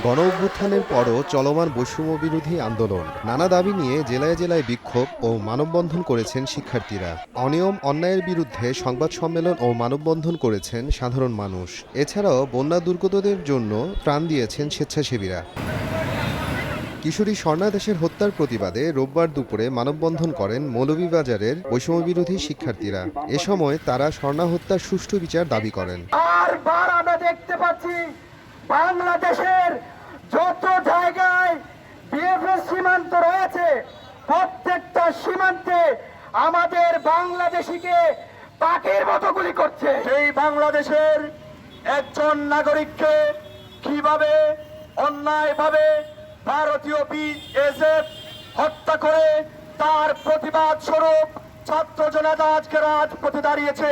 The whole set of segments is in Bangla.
গণ অভ্যুত্থানের পরও চলমান বৈষম্য বিরোধী আন্দোলন, নানা দাবি নিয়ে জেলায় জেলায় বিক্ষোভ ও মানববন্ধন করেছেন শিক্ষার্থীরা। অনিয়ম অন্যায়ের বিরুদ্ধে সংবাদ সম্মেলন ও মানববন্ধন করেছেন সাধারণ মানুষ। এছাড়াও বন্যা দুর্গতদের জন্য ত্রাণ দিয়েছেন স্বেচ্ছাসেবীরা। কিশোরী স্বর্ণা দাসের হত্যার প্রতিবাদে রোববার দুপুরে মানববন্ধন করেন মৌলভীবাজারের বৈষম্যবিরোধী শিক্ষার্থীরা। এ সময় তারা স্বর্ণা হত্যার সুষ্ঠু বিচার দাবি করেন। বারবার আমরা দেখতে পাচ্ছি বাংলাদেশের যত জায়গায় বিএফএস সীমান্ত রয়েছে, প্রত্যেকটা সীমান্তে আমাদের বাংলাদেশিকে পাখির মতো গুলি করছে। এই বাংলাদেশের একজন নাগরিককে কিভাবে অন্যায়ভাবে ভারতীয় বিএসএফ হত্যা করে, তার প্রতিবাদ স্বরূপ ছাত্র জনতা আজকে রাজপথে দাঁড়িয়েছে।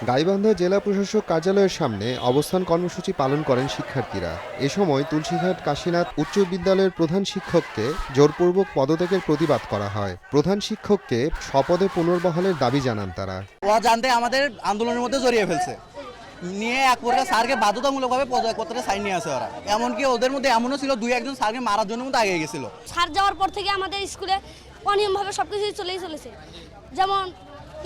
গাইবান্ধা জেলা প্রশাসক কার্যালয়ের সামনে অবস্থান কর্মসূচি পালন করেন শিক্ষার্থীরা। এ সময় তুলসীঘাট কাশীনাথ উচ্চ বিদ্যালয়ের প্রধান শিক্ষককে জোরপূর্বক পদত্যাগের প্রতিবাদ করা হয়। প্রধান শিক্ষককে স্বপদে পুনর্বহালের দাবি জানান তারা। জানতে আমাদের আন্দোলনের মধ্যে জড়িয়ে ফেলছে নিয়ে এক প্রকার স্যারকে বাধ্যতামূলকভাবে পদত্যাগপত্রে সাইন নিয়ে আসে ওরা। এমনকি ওদের মধ্যে এমনও ছিল দুই একজন স্যারকে মারার জন্য মধ্যে আগে গেছিল। স্যার যাওয়ার পর থেকে আমাদের স্কুলে অনিয়মভাবে সবকিছু চলেই চলেছে। যেমন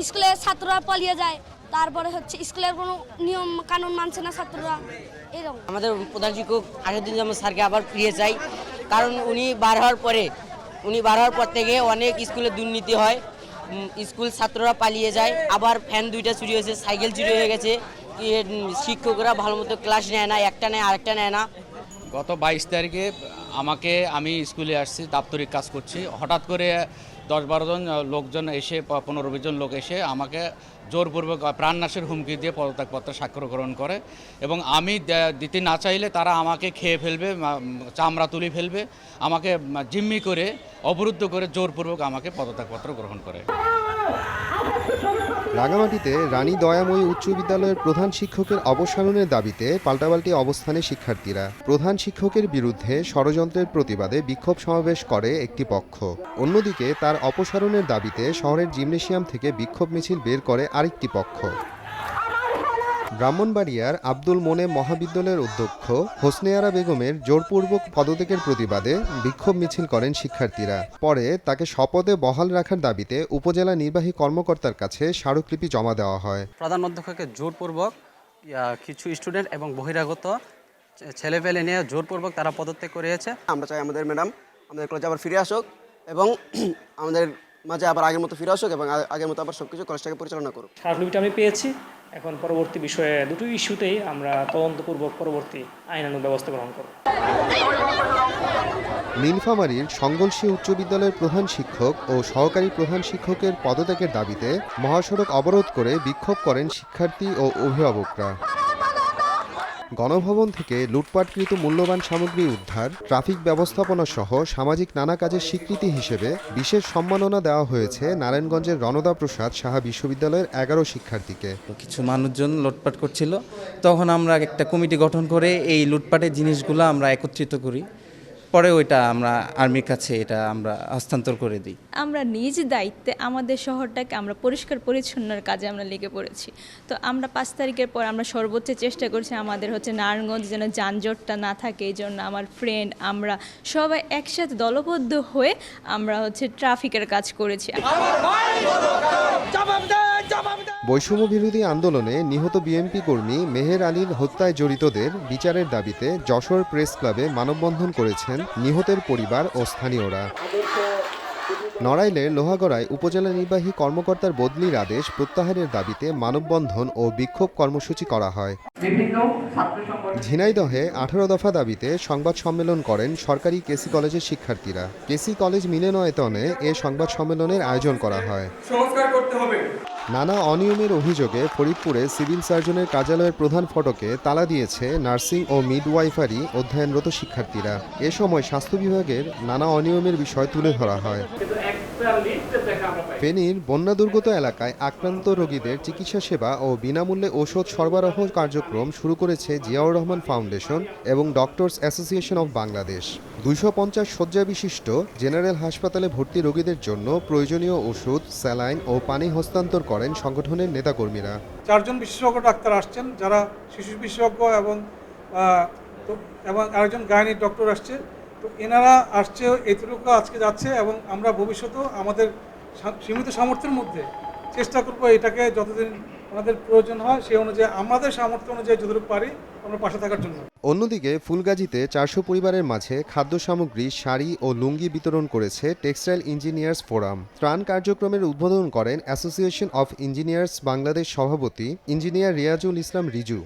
স্কুলে ছাত্ররা পালিয়ে যায়, তারপরে হচ্ছে স্কুলের কোনো নিয়ম কানুন মানছে না ছাত্ররা, এরকম। আমাদের প্রধান শিক্ষক আগের দিন যেমন স্যারকে আবার ফিরে চাই, কারণ উনি বার হওয়ার পর থেকে অনেক স্কুলে দুর্নীতি হয়, স্কুল ছাত্ররা পালিয়ে যায়, আবার ফ্যান দুইটা চুরি হয়েছে, সাইকেল চুরি হয়ে গেছে, শিক্ষকরা ভালো মতো ক্লাস নেয় না, একটা নেয় আরেকটা নেয় না। গত 22 তারিখে আমি স্কুলে আসছি, দাপ্তরিক কাজ করছি। হঠাৎ করে 10-12 জন লোকজন এসে 15-20 জন লোক এসে আমাকে জোরপূর্বক প্রাণনাশের হুমকি দিয়ে পদত্যাগপত্র স্বাক্ষর গ্রহণ করে এবং আমি দিতে না চাইলে তারা আমাকে খেয়ে ফেলবে, চামড়া তুলে ফেলবে, আমাকে জিম্মি করে অবরুদ্ধ করে জোরপূর্বক আমাকে পদত্যাগপত্র গ্রহণ করে। রাঙামাটিতে রানী দয়াময়ী উচ্চ বিদ্যালয়ের প্রধান শিক্ষকের অপসারণের দাবিতে পাল্টাপাল্টি অবস্থানে শিক্ষার্থীরা। প্রধান শিক্ষকের বিরুদ্ধে ষড়যন্ত্রের প্রতিবাদে বিক্ষোভ সমাবেশ করে একটি পক্ষ, অন্যদিকে তার অপসারণের দাবিতে শহরের জিমনেশিয়াম থেকে বিক্ষোভ মিছিল বের করে আরেকটি পক্ষ। ব্রাহ্মণবাড়িয়ার আব্দুল মোনেম মহাবিদ্যালয়ের অধ্যক্ষ হোসনে আরা বেগমের জোরপূর্বক পদত্যাগের প্রতিবাদে বিক্ষোভ মিছিল করেন শিক্ষার্থীরা। পরে তাকে স্বপদে বহাল রাখার দাবিতে উপজেলা নির্বাহী কর্মকর্তার কাছে স্মারকলিপি জমা দেওয়া হয়। প্রধান অধ্যক্ষকে জোরপূর্বক কিছু স্টুডেন্ট এবং বহিরাগত ছেলেপেলে নিয়ে জোরপূর্বক তারা পদত্যাগ করিয়েছে। আমরা চাই আমাদের ম্যাডাম আমাদের কলেজে আবার ফিরে আসুক এবং আমাদের মাঝে আবার আগের মতো ফিরে আসুক এবং আগের মতো আবার সবকিছু কলেজটাকে পরিচালনা করুক। স্মারকলিপিটা আমি পেয়েছি। এখন পরবর্তী বিষয়ে দুটো ইস্যুতেই আমরা তদন্তপূর্বক পরবর্তী আইনানুগ ব্যবস্থা গ্রহণ করব। নীলফামারীর সংগলসী উচ্চ বিদ্যালয়ের প্রধান শিক্ষক ও সহকারী প্রধান শিক্ষকের পদত্যাগের দাবিতে মহাসড়ক অবরোধ করে বিক্ষোভ করেন শিক্ষার্থী ও অভিভাবকরা। গণভবন থেকে লুটপাটকৃত মূল্যবান সামগ্রী উদ্ধার, ট্রাফিক ব্যবস্থাপনা সহ সামাজিক নানা কাজের স্বীকৃতি হিসেবে বিশেষ সম্মাননা দেওয়া হয়েছে নারায়ণগঞ্জের রণদা প্রসাদ সাহা বিশ্ববিদ্যালয়ের 11 শিক্ষার্থীকে। কিছু মানুষজন লুটপাট করছিল, তখন আমরা একটা কমিটি গঠন করে এই লুটপাটের জিনিসগুলো আমরা একত্রিত করি, পরে ওইটা আমরা আর্মির কাছে এটা আমরা হস্তান্তর করে দিই। আমরা নিজ দায়িত্বে আমাদের শহরটাকে আমরা পরিষ্কার পরিচ্ছন্নর কাজে আমরা লেগে পড়েছি। তো আমরা 5 তারিখের পর আমরা সর্বোচ্চ চেষ্টা করছি আমাদের নারায়ণগঞ্জ যেন যানজটটা না থাকে, এই জন্য আমার ফ্রেন্ড আমরা সবাই একসাথে দলবদ্ধ হয়ে আমরা ট্রাফিকের কাজ করেছি। বৈষম্য বিরোধী আন্দোলনে নিহত বিএনপি কর্মী মেহের আলীর হত্যায় জড়িতদের বিচারের দাবিতে যশোর প্রেস ক্লাবে মানববন্ধন করেছেন নিহতের পরিবার ও স্থানীয়রা। নড়াইলের লোহাগড়ায় উপজেলা নির্বাহী কর্মকর্তার বদলির আদেশ প্রত্যাহারের দাবিতে মানববন্ধন ও বিক্ষোভ কর্মসূচি করা হয়। ঝিনাইদহে 18 দফা দাবিতে সংবাদ সম্মেলন করেন সরকারি কেসি কলেজের শিক্ষার্থীরা। কেসি কলেজ মিলনায়তনে এ সংবাদ সম্মেলনের আয়োজন করা হয়। নানা অনিয়মের অভিযোগে ফরিদপুরে সিভিল সার্জনের কার্যালয়ের প্রধান ফটকে তালা দিয়েছে নার্সিং ও মিডওয়াইফারি অধ্যয়নরত শিক্ষার্থীরা। এ সময় স্বাস্থ্য বিভাগের নানা অনিয়মের বিষয় তুলে ধরা হয়। ফেনীর বন্যা দুর্গত এলাকায় আক্রান্ত রোগীদের চিকিৎসা সেবা ও বিনামূল্যে ঔষধ সরবরাহ কার্যক্রম শুরু করেছে জিয়াউর রহমান ফাউন্ডেশন এবং ডক্টরস অ্যাসোসিয়েশন অব বাংলাদেশ। 250 শয্যা বিশিষ্ট জেনারেল হাসপাতালে ভর্তি রোগীদের জন্য প্রয়োজনীয় ওষুধ, স্যালাইন ও পানি হস্তান্তর করেন সংগঠনের নেতাকর্মীরা। 4 জন বিশেষজ্ঞ ডাক্তার আসছেন, যারা শিশু বিশেষজ্ঞ এবং আরেকজন গাইনি ডক্টর আসছে। তো এনারা আসছে, এতটুকু আজকে যাচ্ছে এবং আমরা ভবিষ্যতেও আমাদের সীমিত সামর্থ্যের মধ্যে চেষ্টা করবো এটাকে যতদিন আমাদের প্রয়োজন হয় সেই অনুযায়ী আমাদের সামর্থ্য অনুযায়ী যতটুকু পারি আমরা পাশে থাকার জন্য। অন্যদিকে ফুলগাজীতে 400 পরিবারের মাঝে খাদ্য সামগ্রী, শাড়ি ও লুঙ্গি বিতরণ করেছে টেক্সটাইল ইঞ্জিনিয়ার্স ফোরাম। ত্রাণ কার্যক্রমের উদ্বোধন করেন অ্যাসোসিয়েশন অফ ইঞ্জিনিয়ার্স বাংলাদেশ সভাপতি ইঞ্জিনিয়ার রিয়াজুল ইসলাম রিজু।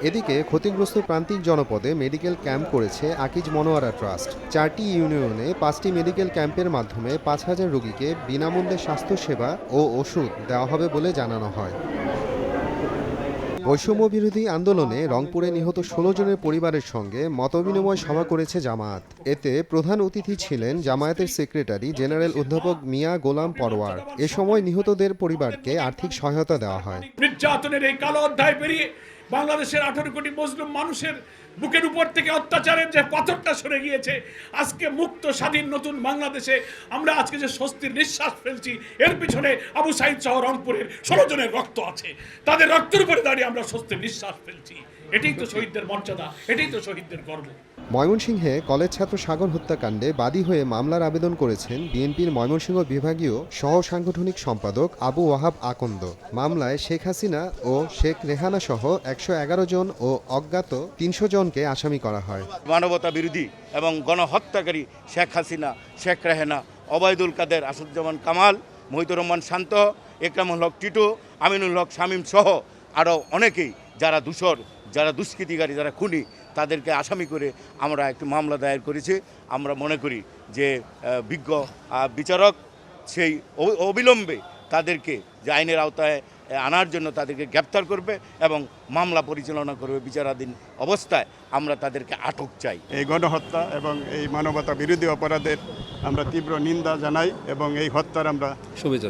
এদিকে ক্ষতিগ্রস্ত প্রান্তিক জনপদে মেডিকেল ক্যাম্প করেছে আকিজ মনোয়ারা ট্রাস্ট। 4টি ইউনিয়নে 5টি মেডিকেল ক্যাম্পের মাধ্যমে 5000 রোগীকে বিনামূল্যে স্বাস্থ্যসেবা ও ওষুধ দেওয়া হবে বলে জানানো হয়। বৈষম্য বিরোধী আন্দোলনে রংপুরে নিহত 16 জনের পরিবারের সঙ্গে মতবিনিময় সভা করেছে জামায়াত। এতে প্রধান অতিথি ছিলেন জামায়াতের সেক্রেটারি জেনারেল অধ্যাপক মিয়া গোলাম পরওয়ার। এ সময় নিহতদের পরিবারকে আর্থিক সহায়তা দেওয়া হয়। নির্যাতনের এই কালো অধ্যায় পেরিয়ে বাংলাদেশের 18 কোটি মুসলিম মানুষের বুকের উপর থেকে অত্যাচারের যে পাথরটা সরে গিয়েছে, আজকে মুক্ত স্বাধীন নতুন বাংলাদেশে আমরা আজকে যে স্বস্তির নিঃশ্বাস ফেলছি, এর পিছনে আবু সাইদ সহ রংপুরের 16 জনের রক্ত আছে। তাদের রক্তের উপরে দাঁড়িয়ে আমরা স্বস্তির নিঃশ্বাস ফেলছি। এটাই তো শহীদদের মর্যাদা, এটাই তো শহীদদের গর্ব। ময়মনসিংহে কলেজ ছাত্র সাগর হত্যাকাণ্ডে বাদী হয়ে মামলার আবেদন করেছেন বিএনপির ময়মনসিংহ বিভাগীয় সহ সাংগঠনিক সম্পাদক আবু ওয়াহাব আকন্দ। মামলায় শেখ হাসিনা ও শেখ রেহানা সহ 111 জন ও অজ্ঞাত 300 জনকে আসামি করা হয়। মানবতা বিরোধী এবং গণহত্যাকারী শেখ হাসিনা, শেখ রেহানা, ওবায়দুল কাদের, আসাদুজ্জামান কামাল, মহিদুর রহমান শান্ত, একরামুল হক টিটু, আমিনুল হক শামীম সহ আরও অনেকেই যারা দূষর, যারা দুষ্কৃতিকারী, যারা খুনি, তাদেরকে আসামি করে আমরা একটি মামলা দায়ের করেছি। আমরা মনে করি যে বিজ্ঞ বিচারক সেই অবিলম্বে তাদেরকে যে আইনের আওতায় আনার জন্য তাদেরকে গ্রেপ্তার করবে এবং মামলা পরিচালনা করবে। বিচারাধীন অবস্থায় আমরা তাদেরকে আটক চাই। এই গণহত্যা এবং এই মানবতা বিরোধী অপরাধের আমরা তীব্র নিন্দা জানাই এবং এই হত্যার আমরা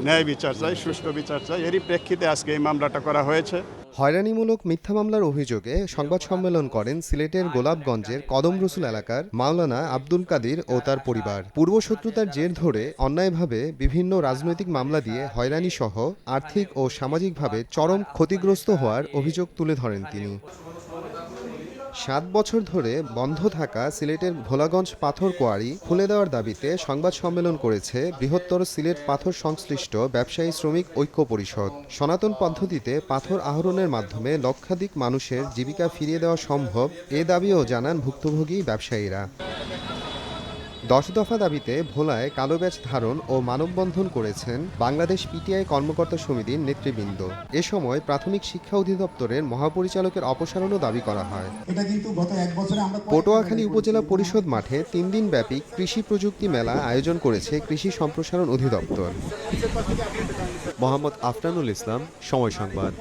ন্যায় বিচার চাই, সুষ্ঠু বিচার চাই। এরই প্রেক্ষিতে আজকে এই মামলাটা করা হয়েছে। হয়রানিমূলক মিথ্যা মামলার অভিযোগে সংবাদ সম্মেলন করেন সিলেটের গোলাপগঞ্জের কদম রসুল এলাকার মাওলানা আব্দুল কাদির ও তার পরিবার। পূর্বশত্রুতার জের ধরে অন্যায়ভাবে বিভিন্ন রাজনৈতিক মামলা দিয়ে হয়রানি সহ আর্থিক ও সামাজিকভাবে চরম ক্ষতিগ্রস্ত হওয়ার অভিযোগ তুলে ধরেন তিনি। 7 বছর ধরে বন্ধ থাকা সিলেটের ভোলাগঞ্জ পাথর কোয়ারি খুলে দেওয়ার দাবিতে সংবাদ সম্মেলন করেছে বৃহত্তর সিলেট পাথর সংশ্লিষ্ট ব্যবসায়ী শ্রমিক ঐক্য পরিষদ। সনাতন পদ্ধতিতে পাথর আহরণের মাধ্যমে লক্ষাধিক মানুষের জীবিকা ফিরিয়ে দেওয়া সম্ভব, এ দাবিও জানান ভুক্তভোগী ব্যবসায়ীরা। 10 দফা দাবিতে ভোলায় কালো ব্যাজ ধারণ ও মানববন্ধন করেছেন বাংলাদেশ পিটিআই কর্মকর্তা সমিতির নেতৃবৃন্দ। এ সময় প্রাথমিক শিক্ষা অধিদপ্তরের মহাপরিচালকের অপসারণও দাবি করা হয়। পটুয়াখালী উপজেলা পরিষদ মাঠে 3 দিন ব্যাপী কৃষি প্রযুক্তি মেলা আয়োজন করেছে কৃষি সম্প্রসারণ অধিদপ্তর। মোহাম্মদ আফরানুল ইসলাম, সময় সংবাদ।